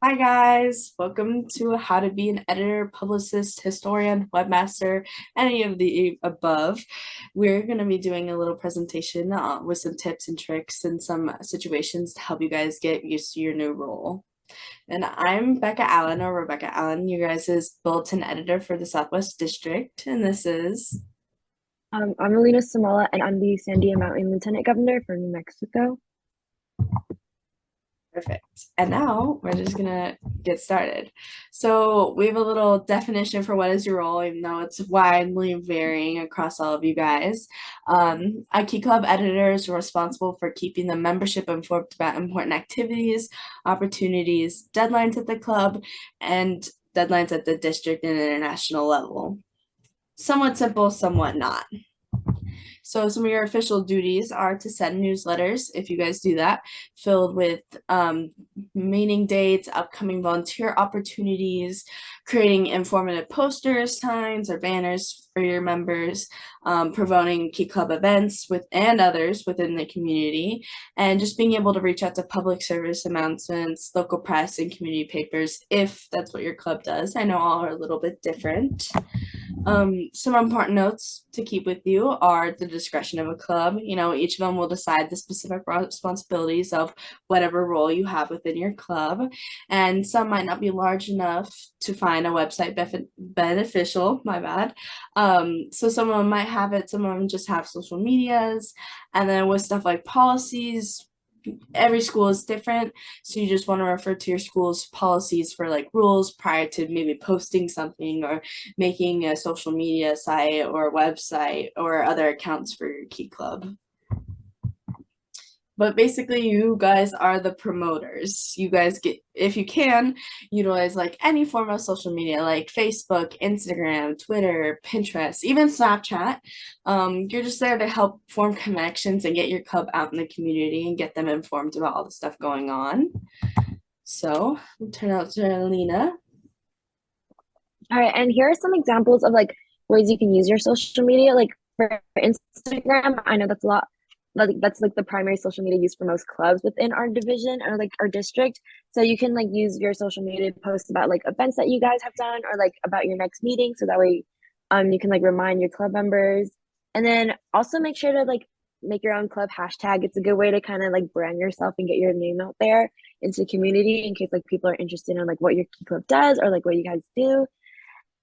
Hi guys, welcome to How to Be an Editor, Publicist, Historian, Webmaster, any of the above. We're going to be doing a little presentation with some tips and tricks and some situations to help you guys get used to your new role. And I'm Becca Allen, or Rebecca Allen, you guys' bulletin editor for the Southwest District, and this is... I'm Alina Samala, and I'm the Sandia Mountain Lieutenant Governor for New Mexico. Perfect. And now we're just gonna get started. So we have a little definition for what is your role, even though it's widely varying across all of you guys. A Key Club editor is responsible for keeping the membership informed about important activities, opportunities, deadlines at the club, and deadlines at the district and international level. Somewhat simple, somewhat not. So some of your official duties are to send newsletters, if you guys do that, filled with meeting dates, upcoming volunteer opportunities, creating informative posters, signs, or banners for your members, promoting Key Club events and others within the community, and just being able to reach out to public service announcements, local press, and community papers if that's what your club does. I know all are a little bit different. Some important notes to keep with you are the discretion of a club. Each of them will decide the specific responsibilities of whatever role you have within your club. And some might not be large enough to find a website beneficial, my bad. So some of them might have it, some of them just have social medias. And then with stuff like policies, every school is different, so you just want to refer to your school's policies for like rules prior to maybe posting something or making a social media site or website or other accounts for your Key Club. But basically, you guys are the promoters. You guys get, if you can, utilize like any form of social media like Facebook, Instagram, Twitter, Pinterest, even Snapchat. You're just there to help form connections and get your club out in the community and get them informed about all the stuff going on. So, I'll turn out to Lena. All right, and here are some examples of like ways you can use your social media. Like for Instagram, I know that's a lot, like that's like the primary social media used for most clubs within our division or like our district. So you can like use your social media to post about like events that you guys have done or like about your next meeting. So that way you can like remind your club members. And then also make sure to like make your own club hashtag. It's a good way to kind of like brand yourself and get your name out there into the community in case like people are interested in like what your key club does or like what you guys do.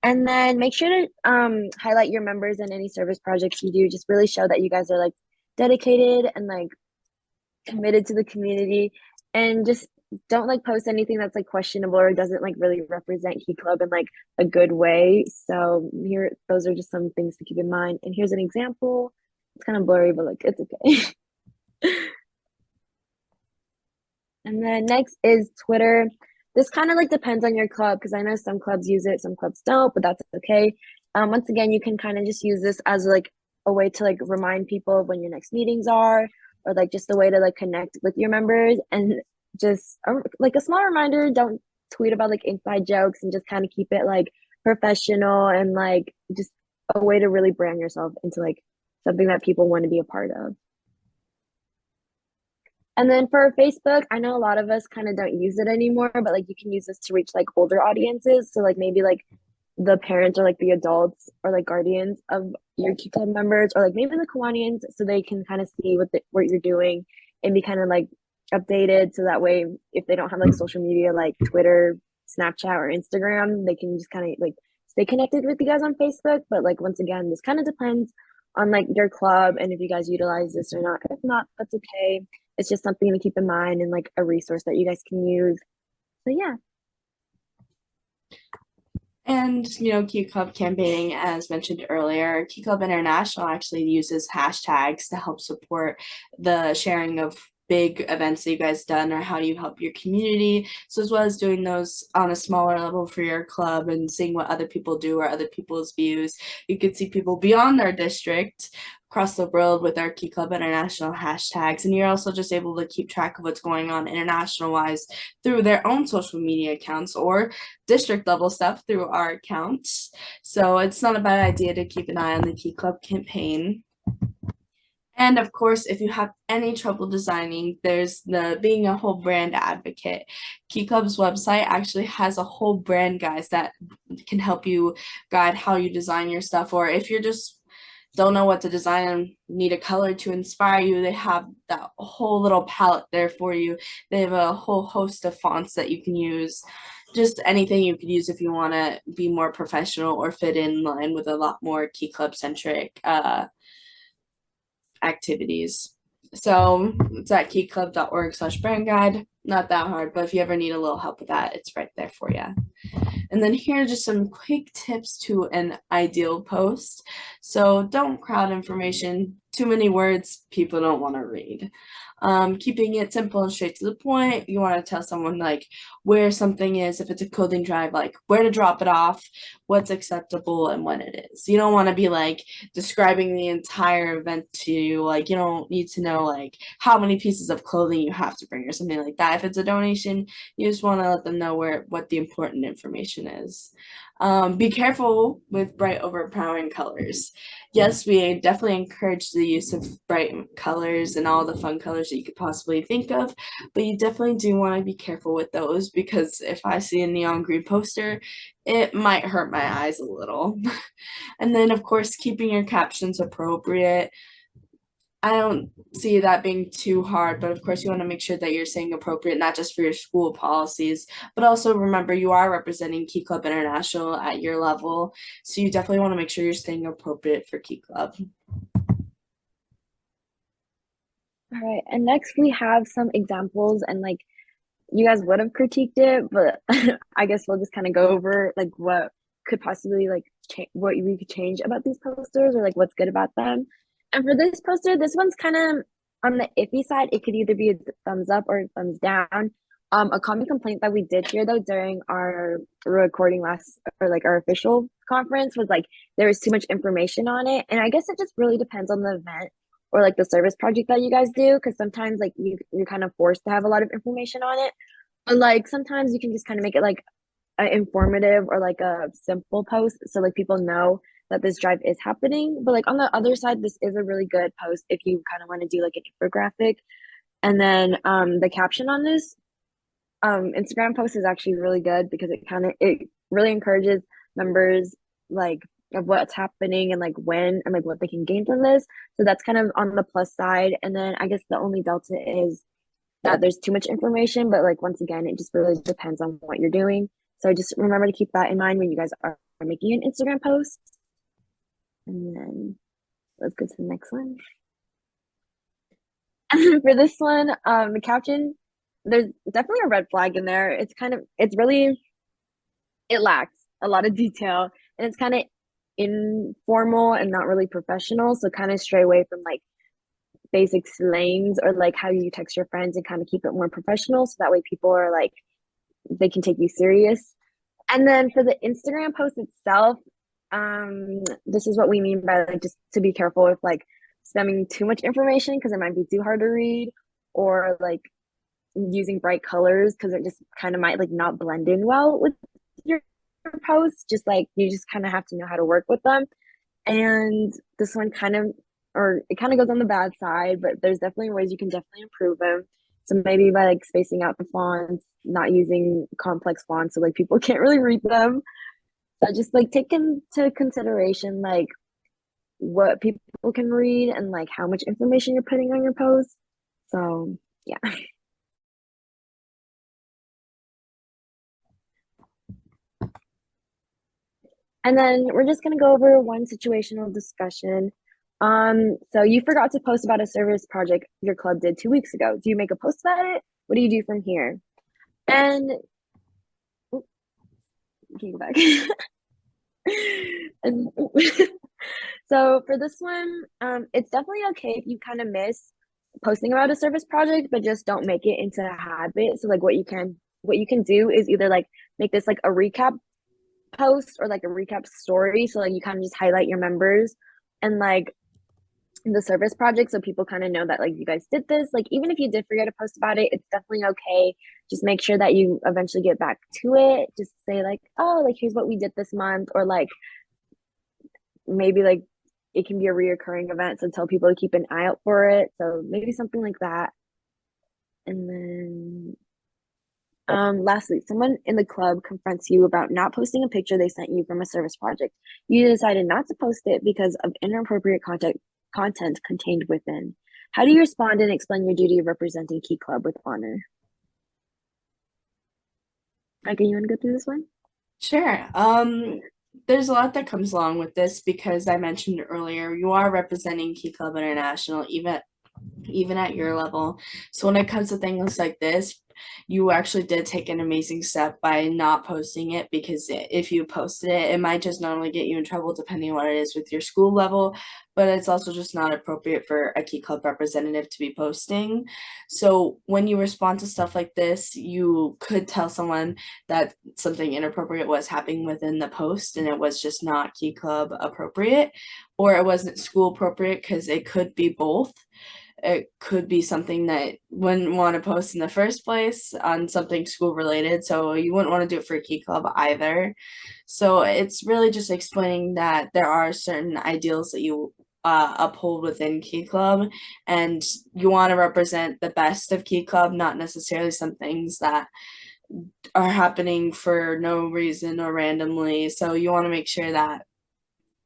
And then make sure to highlight your members in any service projects you do. Just really show that you guys are like dedicated and like committed to the community, and just don't like post anything that's like questionable or doesn't like really represent Key Club in like a good way. So here, those are just some things to keep in mind. And here's an example. It's kind of blurry, but like it's okay. And then next is Twitter. This kind of like depends on your club because I know some clubs use it, some clubs don't, but that's okay. Once again, you can kind of just use this as like a way to like remind people of when your next meetings are, or like just a way to like connect with your members, and just like a small reminder, don't tweet about like inside jokes, and just kind of keep it like professional and like just a way to really brand yourself into like something that people want to be a part of. And then for Facebook, I know a lot of us kind of don't use it anymore, but like you can use this to reach like older audiences. So like maybe like the parents or like the adults or like guardians of your Key Club members, or like maybe the Kiwanians, so they can kind of see what you're doing and be kind of like updated. So that way, if they don't have like social media like Twitter, Snapchat, or Instagram, they can just kind of like stay connected with you guys on Facebook. But like once again, this kind of depends on like your club and if you guys utilize this or not. If not, that's okay. It's just something to keep in mind and like a resource that you guys can use. So yeah. And, Key Club campaigning, as mentioned earlier, Key Club International actually uses hashtags to help support the sharing of big events that you guys done or how you help your community. So as well as doing those on a smaller level for your club and seeing what other people do or other people's views, you could see people beyond our district across the world with our Key Club International hashtags. And you're also just able to keep track of what's going on international wise through their own social media accounts or district level stuff through our accounts. So it's not a bad idea to keep an eye on the Key Club campaign. And of course, if you have any trouble designing, there's the being a whole brand advocate. Key Club's website actually has a whole brand guide that can help you guide how you design your stuff. Or if you're just don't know what to design and need a color to inspire you, they have that whole little palette there for you. They have a whole host of fonts that you can use. Just anything you could use if you want to be more professional or fit in line with a lot more Key Club centric activities. So it's at keyclub.org/brand guide. Not that hard, but if you ever need a little help with that, it's right there for you. And then here are just some quick tips to an ideal post. So don't crowd information. Too many words, people don't want to read. Keeping it simple and straight to the point. You want to tell someone like where something is, if it's a clothing drive, like where to drop it off, what's acceptable, and when it is. You don't want to be like describing the entire event to you. Like you don't need to know like how many pieces of clothing you have to bring or something like that. If it's a donation, you just want to let them know what the important information is. Be careful with bright overpowering colors. Yes, we definitely encourage the use of bright colors and all the fun colors that you could possibly think of, but you definitely do want to be careful with those because if I see a neon green poster, it might hurt my eyes a little. And then, of course, keeping your captions appropriate. I don't see that being too hard, but of course you want to make sure that you're saying appropriate, not just for your school policies, but also remember you are representing Key Club International at your level. So you definitely want to make sure you're staying appropriate for Key Club. All right, and next we have some examples, and like you guys would have critiqued it, but I guess we'll just kind of go over like what could possibly like what we could change about these posters or like what's good about them. And for this poster, this one's kind of on the iffy side. It could either be a thumbs up or a thumbs down. A common complaint that we did hear though during our recording last or like our official conference was like there was too much information on it. And I guess it just really depends on the event or like the service project that you guys do, because sometimes like you're kind of forced to have a lot of information on it. But like sometimes you can just kind of make it like an informative or like a simple post so like people know that this drive is happening. But like on the other side, this is a really good post if you kind of want to do like an infographic. And then the caption on this Instagram post is actually really good because it really encourages members like of what's happening and like when and like what they can gain from this. So that's kind of on the plus side. And then I guess the only delta is that there's too much information, but like once again, it just really depends on what you're doing. So just remember to keep that in mind when you guys are making an Instagram post. And then let's go to the next one. For this one, the caption, there's definitely a red flag in there. It lacks a lot of detail and it's kind of informal and not really professional. So kind of stray away from like basic slangs or like how you text your friends and kind of keep it more professional. So that way people are like, they can take you serious. And then for the Instagram post itself, this is what we mean by like just to be careful with like spamming too much information because it might be too hard to read, or like using bright colors because it just kind of might like not blend in well with your posts. Just like you just kind of have to know how to work with them. And this one kind of, or it kind of goes on the bad side, but there's definitely ways you can definitely improve them. So maybe by like spacing out the fonts, not using complex fonts so like people can't really read them. So just like take into consideration like what people can read and like how much information you're putting on your post. So yeah. And then we're just gonna go over one situational discussion. So you forgot to post about a service project your club did 2 weeks ago. Do you make a post about it? What do you do from here? And can you go back? and, so for this one, it's definitely okay if you kind of miss posting about a service project, but just don't make it into a habit. So like what you can do is either like make this like a recap post or like a recap story. So like you kind of just highlight your members and like the service project so people kind of know that like you guys did this. Like even if you did forget to post about it, it's definitely okay. Just make sure that you eventually get back to it. Just say like, oh, like here's what we did this month, or like maybe like it can be a reoccurring event, so tell people to keep an eye out for it. So maybe something like that. And then lastly, someone in the club confronts you about not posting a picture they sent you from a service project. You decided not to post it because of inappropriate content contained within. How do you respond and explain your duty of representing Key Club with honor? Micah, you want to go through this one? Sure. There's a lot that comes along with this because I mentioned earlier, you are representing Key Club International, even at your level. So when it comes to things like this, you actually did take an amazing step by not posting it, because if you posted it, it might just not only get you in trouble depending on what it is with your school level, but it's also just not appropriate for a Key Club representative to be posting. So when you respond to stuff like this, you could tell someone that something inappropriate was happening within the post and it was just not Key Club appropriate, or it wasn't school appropriate, because it could be both. It could be something that wouldn't want to post in the first place on something school related, so you wouldn't want to do it for a Key Club either. So it's really just explaining that there are certain ideals that you uphold within Key Club, and you want to represent the best of Key Club, not necessarily some things that are happening for no reason or randomly. So you want to make sure that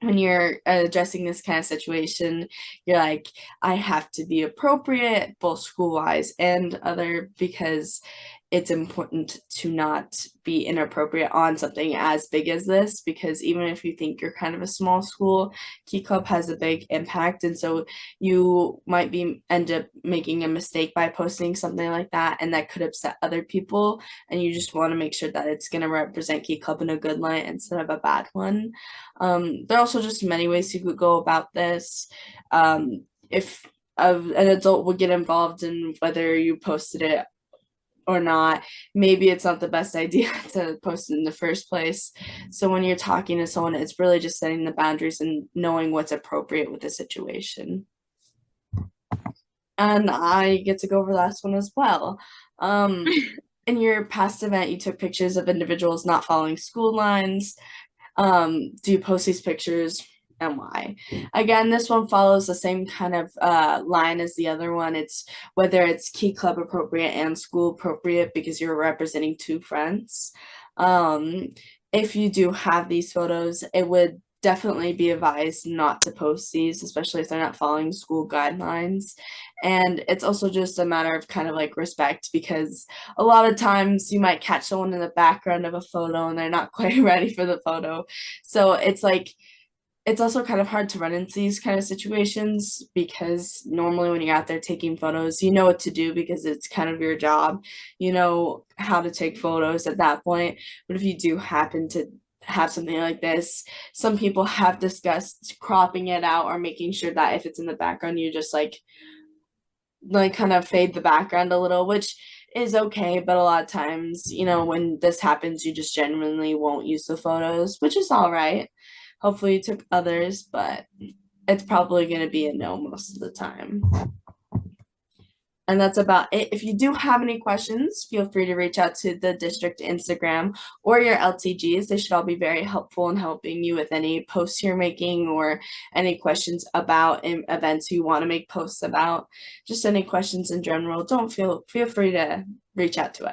when you're addressing this kind of situation, you're like, I have to be appropriate, both school wise and other, because it's important to not be inappropriate on something as big as this, because even if you think you're kind of a small school, Key Club has a big impact. And so you might be end up making a mistake by posting something like that, and that could upset other people. And you just want to make sure that it's going to represent Key Club in a good light instead of a bad one. There are also just many ways you could go about this. If an adult would get involved in whether you posted it or not, maybe it's not the best idea to post it in the first place. So when you're talking to someone, it's really just setting the boundaries and knowing what's appropriate with the situation. And I get to go over the last one as well. In your past event, you took pictures of individuals not following school lines. Do you post these pictures, and why? Again, this one follows the same kind of line as the other one. It's whether it's Key Club appropriate and school appropriate, because you're representing two friends. If you do have these photos, it would definitely be advised not to post these, especially if they're not following school guidelines. And it's also just a matter of kind of like respect, because a lot of times you might catch someone in the background of a photo and they're not quite ready for the photo. So it's like, it's also kind of hard to run into these kind of situations, because normally when you're out there taking photos, you know what to do because it's kind of your job. You know how to take photos at that point. But if you do happen to have something like this, some people have discussed cropping it out or making sure that if it's in the background, you just like kind of fade the background a little, which is okay. But a lot of times, when this happens, you just genuinely won't use the photos, which is all right. Hopefully you took others, but it's probably going to be a no most of the time. And that's about it. If you do have any questions, feel free to reach out to the district Instagram or your LTGs. They should all be very helpful in helping you with any posts you're making or any questions about events you want to make posts about. Just any questions in general. Feel free to reach out to us.